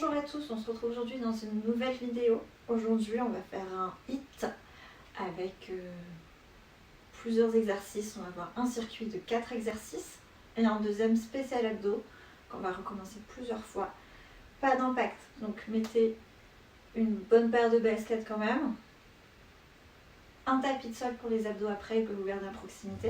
Bonjour à tous, on se retrouve aujourd'hui dans une nouvelle vidéo. Aujourd'hui on va faire un HIIT avec plusieurs exercices. On va avoir un circuit de 4 exercices et un deuxième spécial abdos qu'on va recommencer plusieurs fois. Pas d'impact, donc mettez une bonne paire de baskets quand même. Un tapis de sol pour les abdos après que vous gardez à proximité.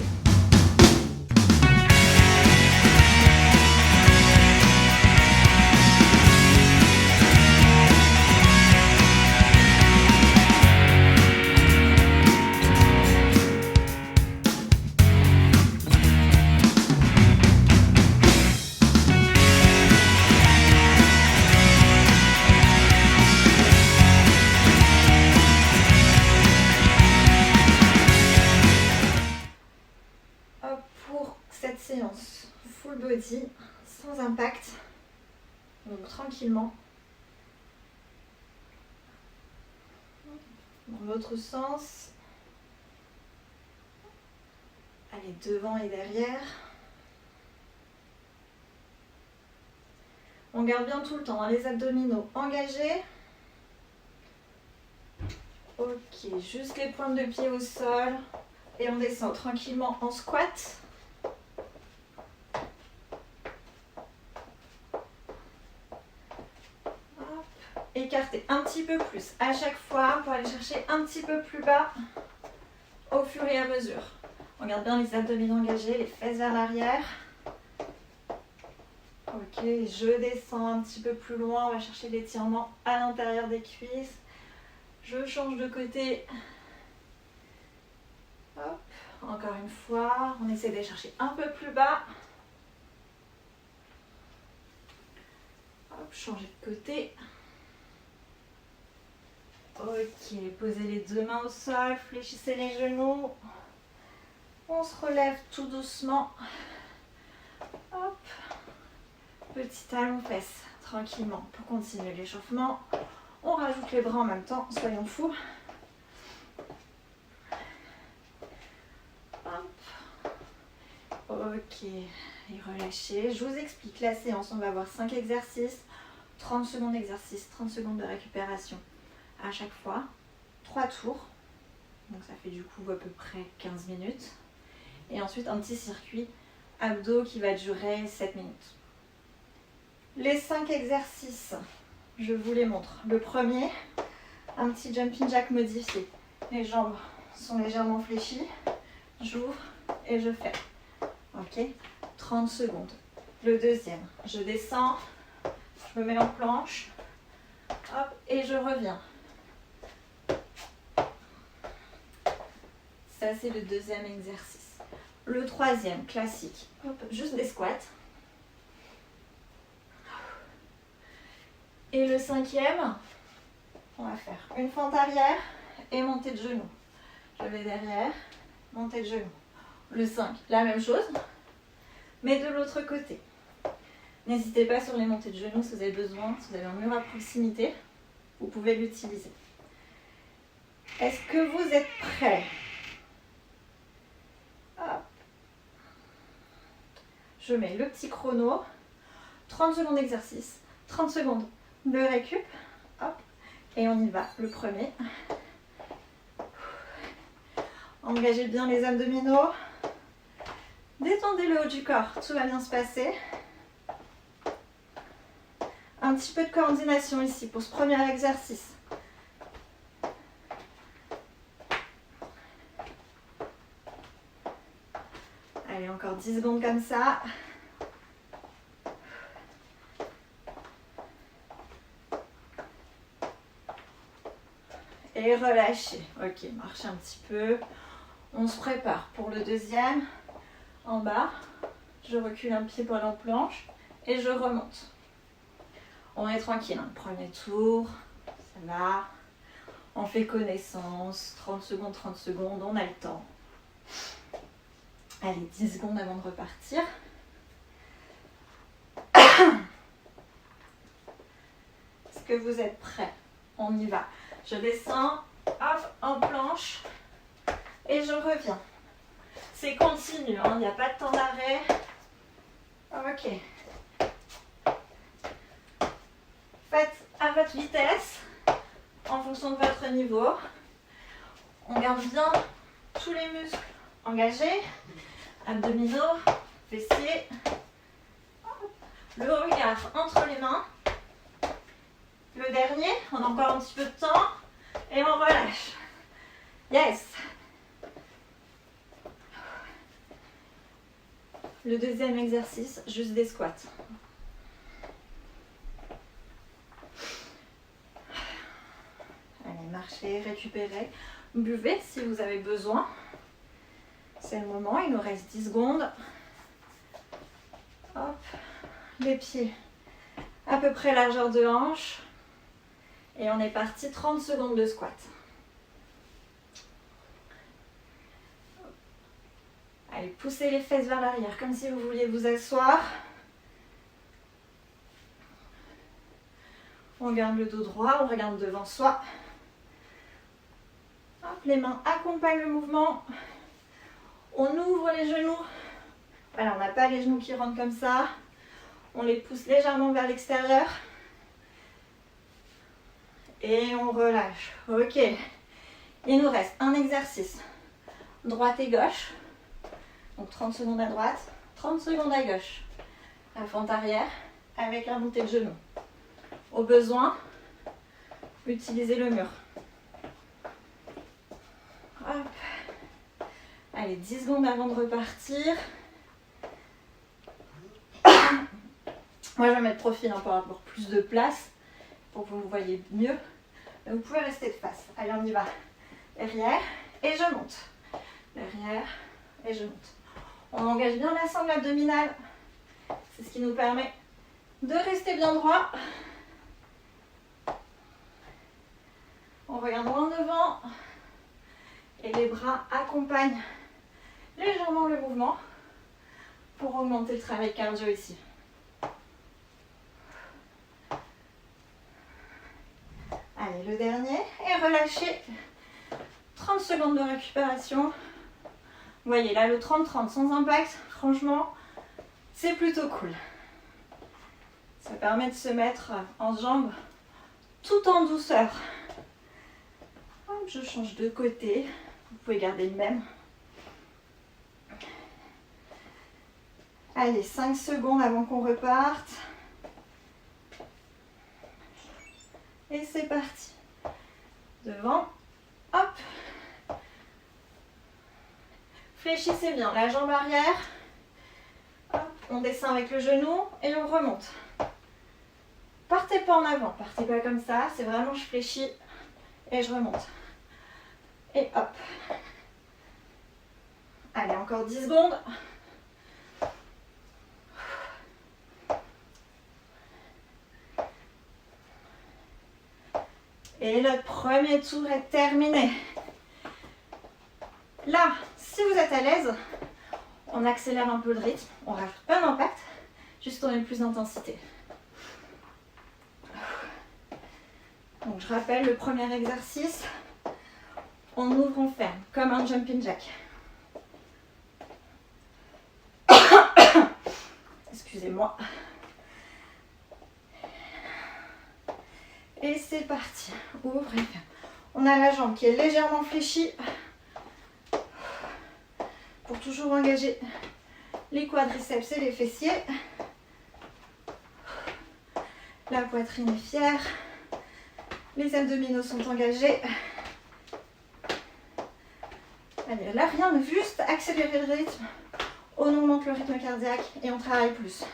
Pour cette séance full body, sans impact, donc tranquillement, dans l'autre sens, allez devant et derrière. On garde bien tout le temps, hein, les abdominaux engagés. Ok, juste les pointes de pied au sol et on descend tranquillement en squat. Écartez un petit peu plus à chaque fois pour aller chercher un petit peu plus bas au fur et à mesure. On garde bien les abdominaux engagés, les fesses vers l'arrière. Ok, je descends un petit peu plus loin, on va chercher l'étirement à l'intérieur des cuisses. Je change de côté. Hop, encore une fois, on essaie d'aller chercher un peu plus bas. Hop, changer de côté. Ok, posez les deux mains au sol, fléchissez les genoux. On se relève tout doucement. Hop. Petit talon fesse, tranquillement, pour continuer l'échauffement. On rajoute les bras en même temps, soyons fous. Hop. Ok, et relâchez. Je vous explique la séance, on va avoir 5 exercices, 30 secondes d'exercice, 30 secondes de récupération. À chaque fois, 3 tours, donc ça fait du coup à peu près 15 minutes. Et ensuite un petit circuit abdos qui va durer 7 minutes. Les 5 exercices, je vous les montre. Le premier, un petit jumping jack modifié. Les jambes sont légèrement fléchies, j'ouvre et je ferme. Ok, 30 secondes. Le deuxième, je descends, je me mets en planche, hop, et je reviens. Ça, c'est le deuxième exercice. Le troisième, classique, hop, juste des squats. Et le cinquième, on va faire une fente arrière et montée de genoux. Je vais derrière, montée de genoux. Le 5, la même chose, mais de l'autre côté. N'hésitez pas sur les montées de genoux si vous avez besoin, si vous avez un mur à proximité, vous pouvez l'utiliser. Est-ce que vous êtes prêts ? Hop. Je mets le petit chrono, 30 secondes d'exercice, 30 secondes de récup, hop, et on y va. Le premier. Engagez bien les abdominaux, détendez le haut du corps, tout va bien se passer. Un petit peu de coordination ici pour ce premier exercice. Allez, encore 10 secondes comme ça. Et relâchez. Ok, marchez un petit peu. On se prépare pour le deuxième. En bas, je recule un pied pour aller en planche et je remonte. On est tranquille, hein. Premier tour, ça va. On fait connaissance, 30 secondes, on a le temps. Allez, 10 secondes avant de repartir. Est-ce que vous êtes prêts? On y va. Je descends, hop, en planche et je reviens. C'est continu, hein, il n'y a pas de temps d'arrêt. Ok. faites à votre vitesse, en fonction de votre niveau. On garde bien tous les muscles engagés, abdominaux, fessiers. Le regard entre les mains. Le dernier, on a encore un petit peu de temps et on relâche. Yes. Le deuxième exercice, juste des squats. Allez, marchez, récupérez. Buvez si vous avez besoin. C'est le moment, il nous reste 10 secondes. Hop, les pieds à peu près largeur de hanche. Et on est parti, 30 secondes de squat. Allez, poussez les fesses vers l'arrière, comme si vous vouliez vous asseoir. On garde le dos droit, on regarde devant soi. Hop, les mains accompagnent le mouvement. On ouvre les genoux. Voilà, on n'a pas les genoux qui rentrent comme ça. On les pousse légèrement vers l'extérieur. Et on relâche. Ok. Il nous reste un exercice. Droite et gauche. Donc 30 secondes à droite, 30 secondes à gauche. La fente arrière avec la montée de genoux. Au besoin, utilisez le mur. Hop. Allez, 10 secondes avant de repartir. Moi, je vais mettre profil pour avoir plus de place, pour que vous me voyez mieux. Mais vous pouvez rester de face. Allez, on y va. Derrière, et je monte. Derrière, et je monte. On engage bien la sangle abdominale. C'est ce qui nous permet de rester bien droit. On regarde loin devant. Et les bras accompagnent légèrement le mouvement pour augmenter le travail cardio ici. Allez, le dernier. Et relâchez. 30 secondes de récupération. Vous voyez, là, le 30-30 sans impact, franchement, c'est plutôt cool. Ça permet de se mettre en jambes tout en douceur. Hop, je change de côté. Vous pouvez garder le même. Allez, 5 secondes avant qu'on reparte. Et c'est parti. Devant. Hop. Fléchissez bien la jambe arrière. Hop, on descend avec le genou et on remonte. Partez pas en avant, partez pas comme ça. C'est vraiment je fléchis et je remonte. Et hop. Allez, encore 10 secondes. Et le premier tour est terminé. Là, si vous êtes à l'aise, on accélère un peu le rythme, on rajoute pas d'impact, juste on met plus d'intensité. Donc je rappelle le premier exercice, on ouvre, on ferme, comme un jumping jack. Excusez-moi. Et c'est parti, ouvre et ferme. On a la jambe qui est légèrement fléchie. Pour toujours engager les quadriceps et les fessiers. La poitrine est fière. Les abdominaux sont engagés. Allez, là rien, mais juste accélérer le rythme. On augmente le rythme cardiaque et on travaille plus.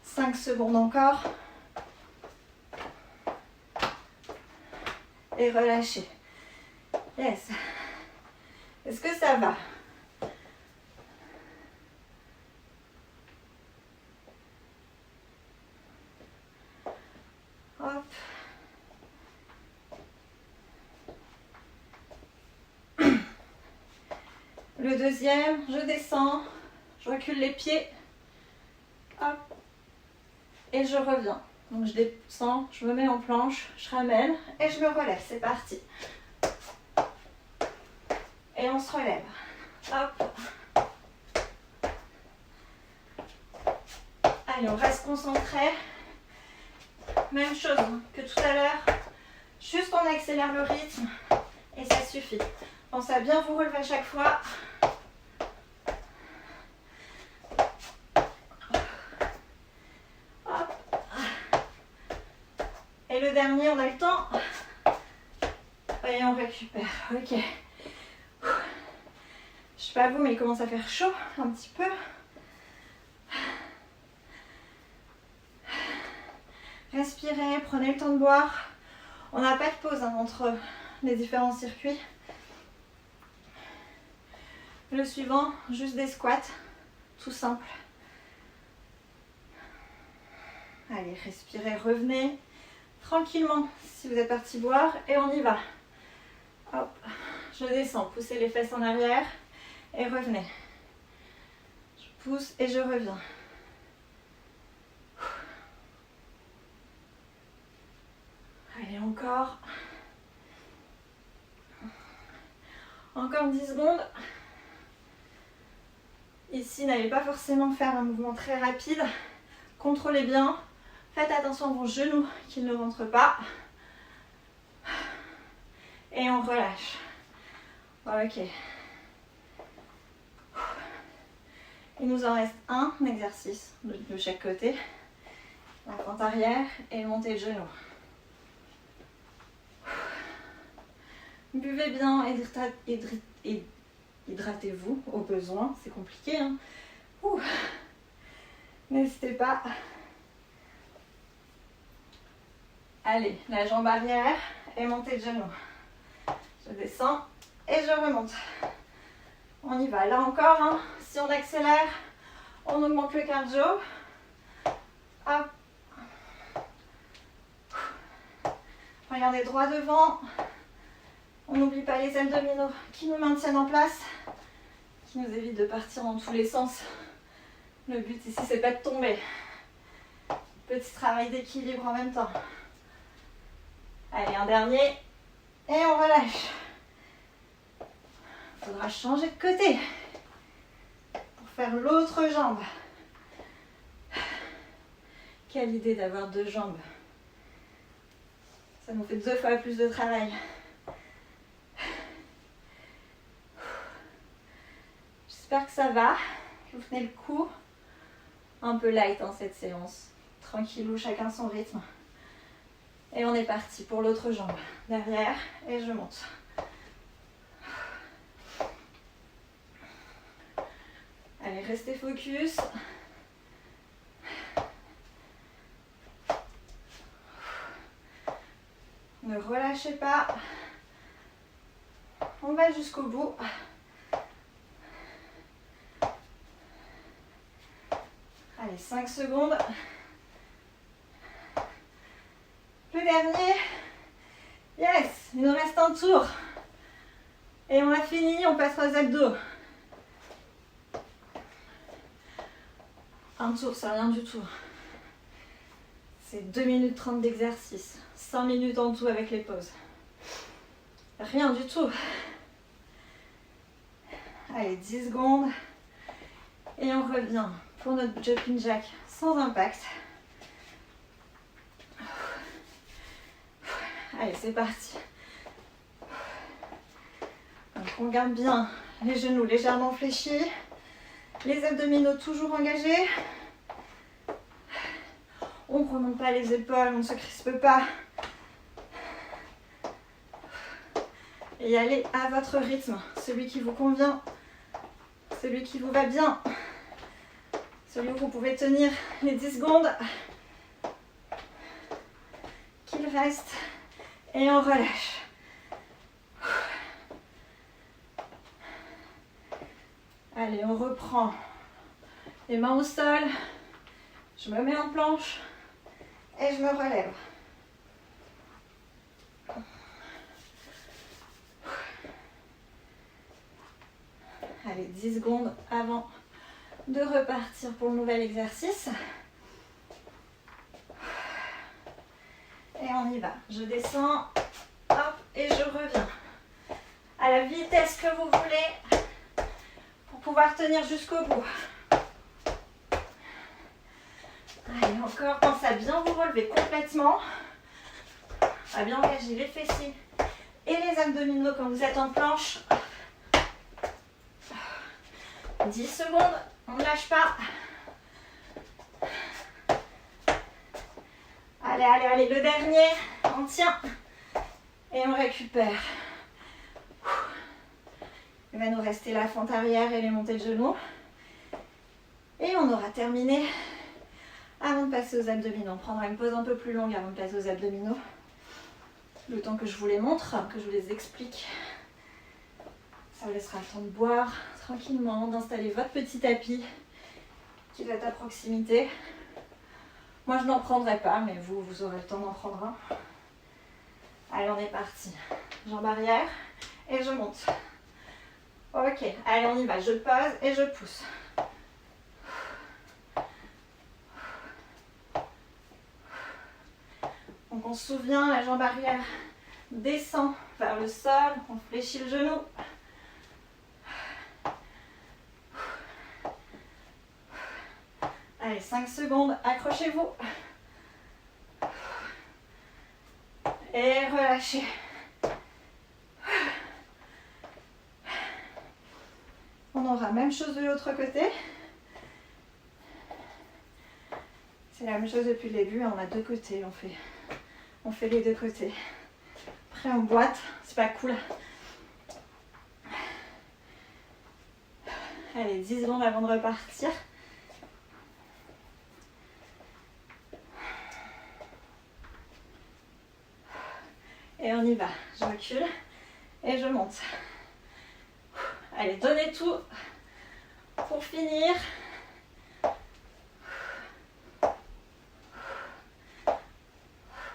5 secondes encore. Et relâchez. Yes. Est-ce que ça va? Hop. Le deuxième, je descends, je recule les pieds. Hop. Et je reviens. Donc je descends, je me mets en planche, je ramène et je me relève. C'est parti. Et on se relève. Hop. Allez, on reste concentré. Même chose que tout à l'heure. Juste on accélère le rythme et ça suffit. Pensez à bien vous relever à chaque fois. Hop. Et le dernier, on a le temps. Et on récupère. Ok. Je sais pas vous, mais il commence à faire chaud un petit peu. Respirez, prenez le temps de boire. On n'a pas de pause entre les différents circuits. Le suivant, juste des squats, tout simple. Allez, respirez, revenez tranquillement si vous êtes parti boire et on y va. Hop, je descends, poussez les fesses en arrière et revenez. Je pousse et je reviens. Allez, encore. Encore 10 secondes. Ici, n'allez pas forcément faire un mouvement très rapide. Contrôlez bien. Faites attention à vos genoux qu'ils ne rentrent pas. Et on relâche. Ok. Il nous en reste un exercice de chaque côté. La fente arrière et montée de genoux. Buvez bien, hydratez-vous au besoin, c'est compliqué. Hein. N'hésitez pas. Allez, la jambe arrière et montée de genoux. Je descends et je remonte. On y va. Là encore, hein, si on accélère, on augmente le cardio. Hop. Regardez droit devant. On n'oublie pas les abdominaux qui nous maintiennent en place, qui nous évitent de partir dans tous les sens. Le but ici, c'est pas de tomber. Petit travail d'équilibre en même temps. Allez, un dernier. Et on relâche. Il faudra changer de côté pour faire l'autre jambe. Quelle idée d'avoir deux jambes. Ça nous fait 2 fois plus de travail. J'espère que ça va. Vous tenez le coup. Un peu light dans cette séance. Tranquillou, chacun son rythme. Et on est parti pour l'autre jambe. Derrière et je monte. Allez, restez focus. Ne relâchez pas. On va jusqu'au bout. Allez, 5 secondes. Le dernier. Yes, il nous reste un tour. Et on a fini, on passera aux abdos. Un tour, c'est rien du tout. C'est 2 minutes 30 d'exercice. 5 minutes en tout avec les pauses. Rien du tout. Allez, 10 secondes. Et on revient pour notre jumping jack sans impact. Allez, c'est parti. Donc, on garde bien les genoux légèrement fléchis. Les abdominaux toujours engagés. On ne remonte pas les épaules, on ne se crispe pas. Et allez à votre rythme, celui qui vous convient, celui qui vous va bien, celui où vous pouvez tenir les 10 secondes qu'il reste. Et on relâche. Allez, on reprend les mains au sol. Je me mets en planche et je me relève. Allez, 10 secondes avant de repartir pour le nouvel exercice. Et on y va. Je descends, hop, et je reviens. À la vitesse que vous voulez pour pouvoir tenir jusqu'au bout. Allez, encore, pensez à bien vous relever complètement. À bien engager les fessiers et les abdominaux quand vous êtes en planche. 10 secondes, on ne lâche pas. Allez, allez, allez, le dernier, on tient et on récupère. Il va nous rester la fente arrière et les montées de genoux. Et on aura terminé. Avant de passer aux abdominaux, on prendra une pause un peu plus longue avant de passer aux abdominaux. Le temps que je vous les montre, que je vous les explique. Ça vous laissera le temps de boire tranquillement, d'installer votre petit tapis qui va être à proximité. Moi, je n'en prendrai pas, mais vous aurez le temps d'en prendre un. Allez, on est parti. Jambes arrière et je monte. Ok, allez, on y va. Je pose et je pousse. Donc, on se souvient, la jambe arrière descend vers le sol. On fléchit le genou. Allez, 5 secondes, accrochez-vous. Et relâchez. On aura même chose de l'autre côté. C'est la même chose depuis le début, on a deux côtés, on fait les deux côtés. Après on boite, c'est pas cool. Allez, 10 secondes avant de repartir. Et on y va. Je recule et je monte. Allez, donnez tout pour finir.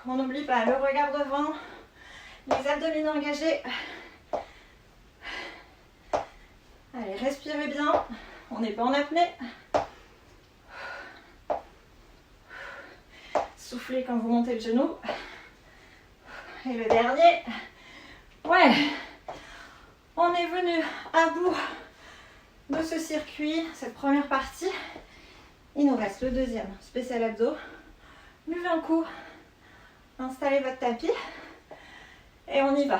On n'oublie pas le regard devant, les abdominaux engagés. Allez, respirez bien. On n'est pas en apnée. Soufflez quand vous montez le genou. Et le dernier. Ouais. On est venu à bout de ce circuit, cette première partie. Il nous reste le deuxième, spécial abdos. Levez un coup. Installez votre tapis. Et on y va.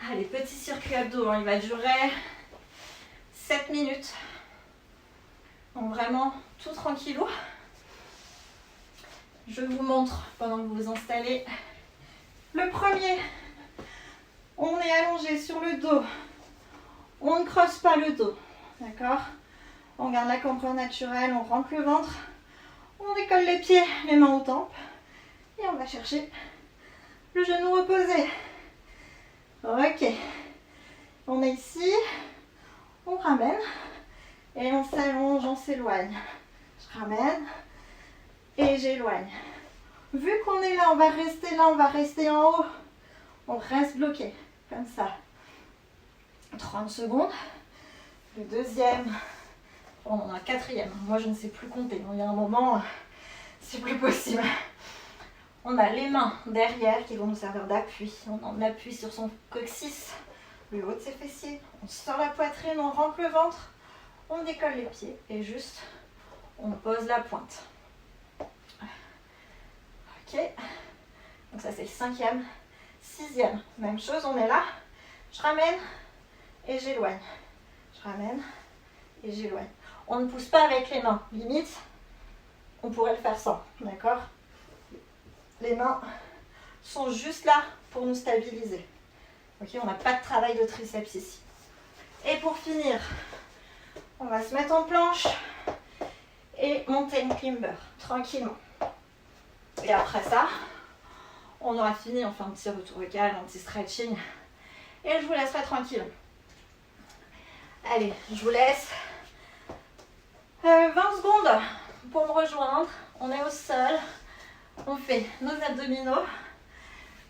Allez, petit circuit abdos, hein, il va durer 7 minutes. Donc vraiment tout tranquillou. Je vous montre pendant que vous vous installez. Le premier, on est allongé sur le dos. On ne creuse pas le dos. D'accord? On garde la cambrure naturelle, on rentre le ventre. On décolle les pieds, les mains aux tempes. Et on va chercher le genou opposé. Ok. On est ici. On ramène. Et on s'allonge, on s'éloigne. Je ramène. Et j'éloigne. Vu qu'on est là, on va rester là, on va rester en haut. On reste bloqué. Comme ça. 30 secondes. Le deuxième. On en a un quatrième. Moi, je ne sais plus compter. Il y a un moment, c'est plus possible. On a les mains derrière qui vont nous servir d'appui. On en appuie sur son coccyx, le haut de ses fessiers. On sort la poitrine, on rentre le ventre. On décolle les pieds et juste, on pose la pointe. Ok. Donc ça, c'est le cinquième. Sixième, même chose, on est là. Je ramène et j'éloigne. Je ramène et j'éloigne. On ne pousse pas avec les mains. Limite, on pourrait le faire sans. D'accord? Les mains sont juste là pour nous stabiliser. Ok, on n'a pas de travail de triceps ici. Et pour finir, on va se mettre en planche et monter une climber tranquillement. Et après ça, on aura fini, on fait un petit retour au calme, un petit stretching. Et je vous laisserai tranquille. Allez, je vous laisse 20 secondes pour me rejoindre. On est au sol. On fait nos abdominaux.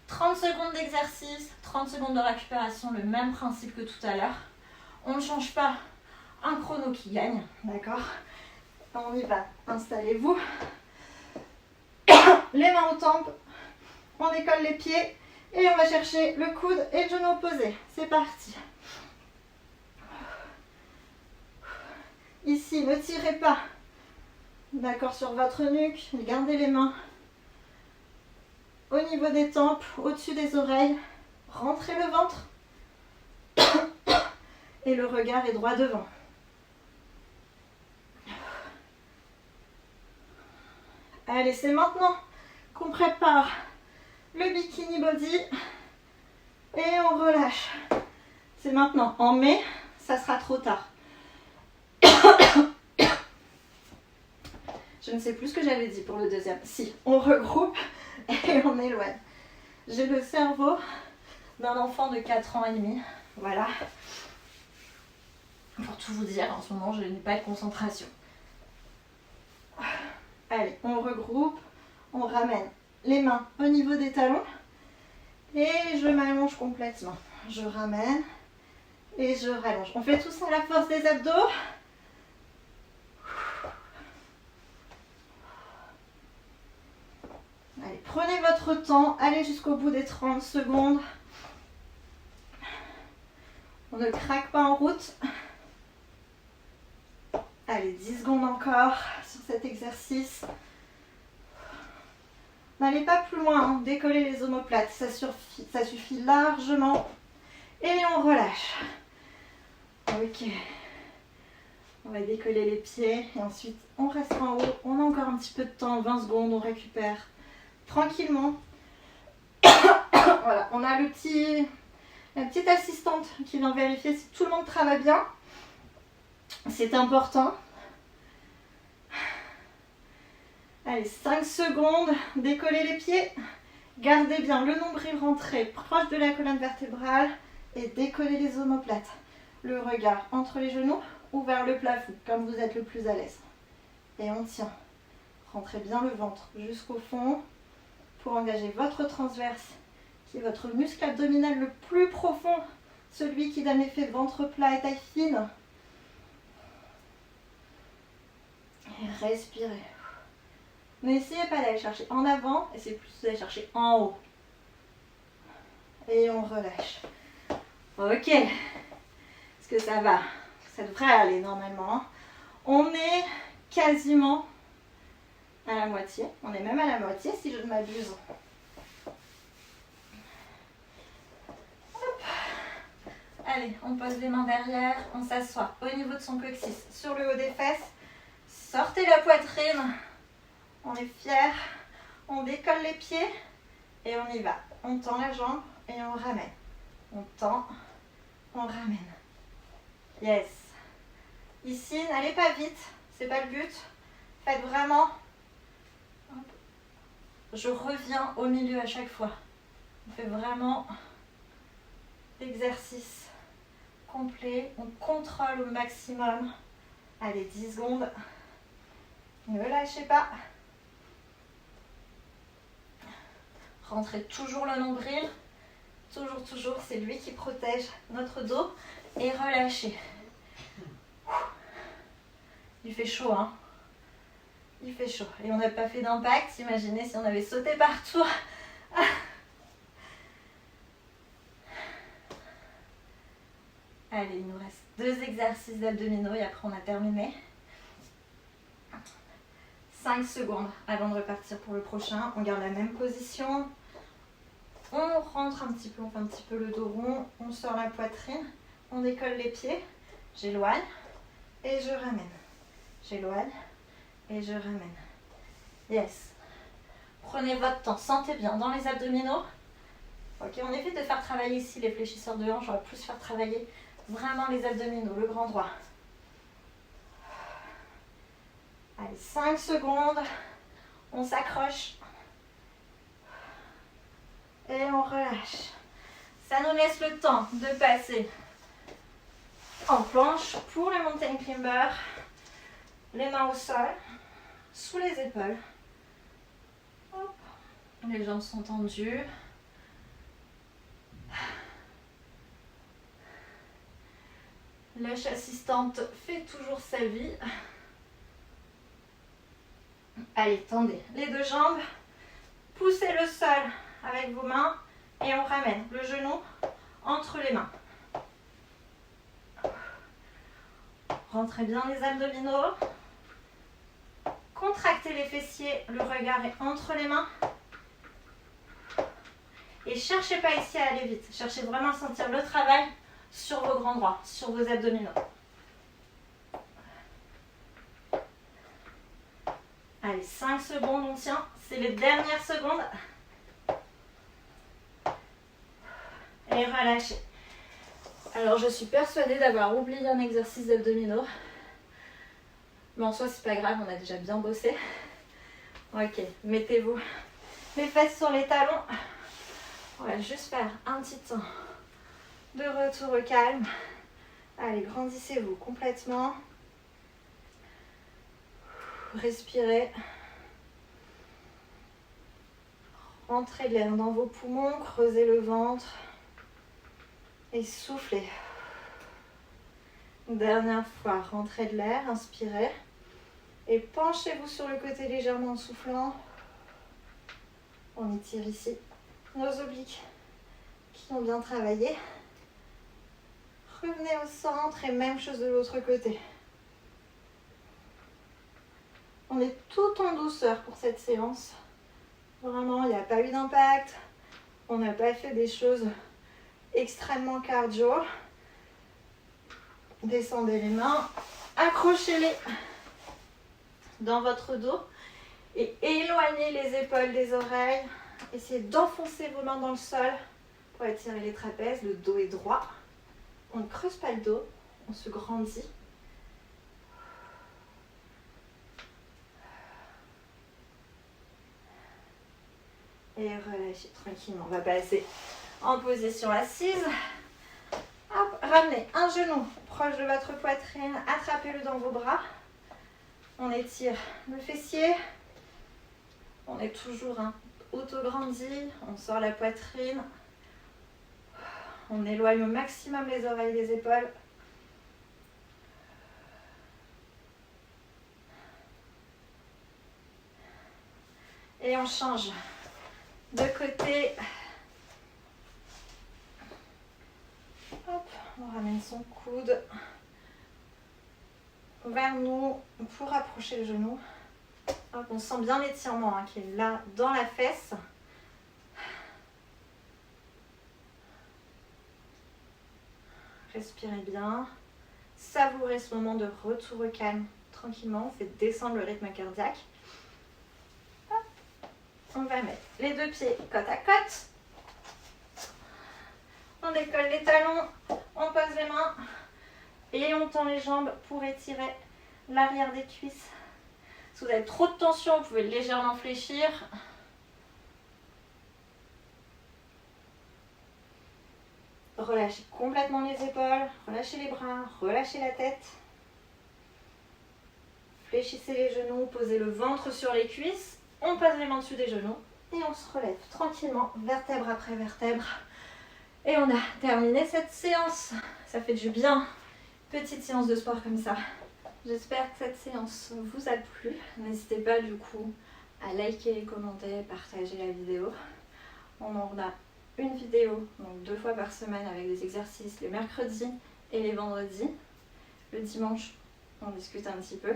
30 secondes d'exercice, 30 secondes de récupération, le même principe que tout à l'heure. On ne change pas un chrono qui gagne, d'accord? On y va. Installez-vous. Les mains aux tempes. On décolle les pieds et on va chercher le coude et le genou opposé. C'est parti. Ici, ne tirez pas D'accord sur votre nuque. Gardez les mains au niveau des tempes, au-dessus des oreilles. Rentrez le ventre. Et le regard est droit devant. Allez, c'est maintenant qu'on prépare le bikini body. Et on relâche. C'est maintenant. En mai, ça sera trop tard. Je ne sais plus ce que j'avais dit pour le deuxième. Si, on regroupe et on éloigne. J'ai le cerveau d'un enfant de 4 ans et demi. Voilà. Pour tout vous dire, en ce moment, je n'ai pas de concentration. Allez, on regroupe. On ramène les mains au niveau des talons. Et je m'allonge complètement. Je ramène et je rallonge. On fait tout ça à la force des abdos. Allez, prenez votre temps. Allez jusqu'au bout des 30 secondes. On ne craque pas en route. Allez, 10 secondes encore sur cet exercice. N'allez pas plus loin, hein. Décollez les omoplates, ça suffit largement. Et on relâche. Ok. On va décoller les pieds et ensuite on reste en haut. On a encore un petit peu de temps, 20 secondes, on récupère tranquillement. Voilà, on a la petite assistante qui vient vérifier si tout le monde travaille bien. C'est important. Allez, 5 secondes, décollez les pieds, gardez bien le nombril rentré proche de la colonne vertébrale et décollez les omoplates. Le regard entre les genoux ou vers le plafond, comme vous êtes le plus à l'aise. Et on tient. Rentrez bien le ventre jusqu'au fond pour engager votre transverse, qui est votre muscle abdominal le plus profond, celui qui donne l'effet ventre plat et taille fine. Et respirez. N'essayez pas d'aller chercher en avant, essayez plus d'aller chercher en haut. Et on relâche. Ok. Est-ce que ça va? Ça devrait aller normalement. On est quasiment à la moitié. On est même à la moitié si je ne m'abuse. Hop. Allez, on pose les mains derrière, on s'assoit au niveau de son coccyx sur le haut des fesses. Sortez la poitrine. On est fiers, on décolle les pieds et on y va. On tend la jambe et on ramène. On tend, on ramène. Yes. Ici, n'allez pas vite, c'est pas le but. Faites vraiment. Hop. Je reviens au milieu à chaque fois. On fait vraiment l'exercice complet. On contrôle au maximum. Allez, 10 secondes. Ne lâchez pas. Rentrez toujours le nombril. Toujours, c'est lui qui protège notre dos. Et relâchez. Il fait chaud, hein. Il fait chaud. Et on n'a pas fait d'impact. Imaginez si on avait sauté partout. Allez, il nous reste 2 exercices d'abdominaux et après on a terminé. 5 secondes avant de repartir pour le prochain. On garde la même position. On rentre un petit peu, on fait un petit peu le dos rond. On sort la poitrine. On décolle les pieds. J'éloigne et je ramène. J'éloigne et je ramène. Yes. Prenez votre temps. Sentez bien dans les abdominaux. Ok, on évite de faire travailler ici les fléchisseurs de hanches. On va plus faire travailler vraiment les abdominaux, le grand droit. Allez, 5 secondes. On s'accroche. Et on relâche. Ça nous laisse le temps de passer en planche pour les mountain climbers. Les mains au sol, sous les épaules. Hop. Les jambes sont tendues. Lâche assistante fait toujours sa vie. Allez, tendez les 2 jambes. Poussez le sol avec vos mains et on ramène le genou entre les mains. Rentrez bien les abdominaux. Contractez les fessiers, le regard est entre les mains. Et cherchez pas ici à aller vite. Cherchez vraiment à sentir le travail sur vos grands droits, sur vos abdominaux. Allez, 5 secondes, on tient. C'est les dernières secondes. Et relâchez. Alors, je suis persuadée d'avoir oublié un exercice d'abdominaux. Mais en soi, c'est pas grave, on a déjà bien bossé. Ok, mettez-vous les fesses sur les talons. On va juste faire un petit temps de retour au calme. Allez, grandissez-vous complètement. Respirez. Rentrez de l'air dans vos poumons, creusez le ventre. Et soufflez. Dernière fois, rentrez de l'air, inspirez. Et penchez-vous sur le côté légèrement en soufflant. On étire ici nos obliques qui ont bien travaillé. Revenez au centre et même chose de l'autre côté. On est tout en douceur pour cette séance. Vraiment, il n'y a pas eu d'impact. On n'a pas fait des choses extrêmement cardio. Descendez les mains, accrochez-les dans votre dos et éloignez les épaules des oreilles. Essayez d'enfoncer vos mains dans le sol pour étirer les trapèzes. Le dos est droit. On ne creuse pas le dos, on se grandit. Et relâchez tranquillement. On va passer en position assise. Hop, ramenez un genou proche de votre poitrine, attrapez-le dans vos bras. On étire le fessier. On est toujours auto-grandi. On sort la poitrine. On éloigne au maximum les oreilles des épaules. Et on change de côté. Hop, on ramène son coude vers nous pour approcher le genou. Hop, on sent bien l'étirement qui est là dans la fesse. Respirez bien. Savourez ce moment de retour au calme tranquillement. On fait descendre le rythme cardiaque. Hop. On va mettre les deux pieds côte à côte. On décolle les talons, on pose les mains et on tend les jambes pour étirer l'arrière des cuisses. Si vous avez trop de tension, vous pouvez légèrement fléchir. Relâchez complètement les épaules, relâchez les bras, relâchez la tête. Fléchissez les genoux, posez le ventre sur les cuisses. On pose les mains dessus des genoux et on se relève tranquillement, vertèbre après vertèbre. Et on a terminé cette séance. Ça fait du bien. Petite séance de sport comme ça. J'espère que cette séance vous a plu. N'hésitez pas du coup à liker, commenter, partager la vidéo. On en a une vidéo, donc 2 fois par semaine avec des exercices les mercredis et les vendredis. Le dimanche, on discute un petit peu.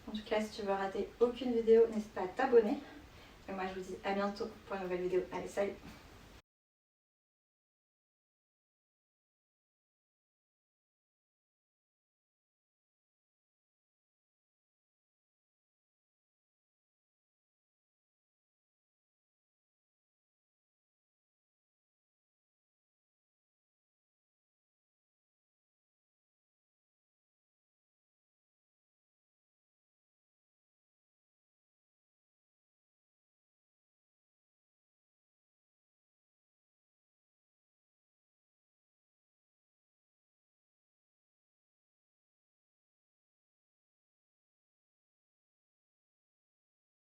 En tout cas, si tu veux rater aucune vidéo, n'hésite pas à t'abonner. Et moi, je vous dis à bientôt pour une nouvelle vidéo. Allez, salut!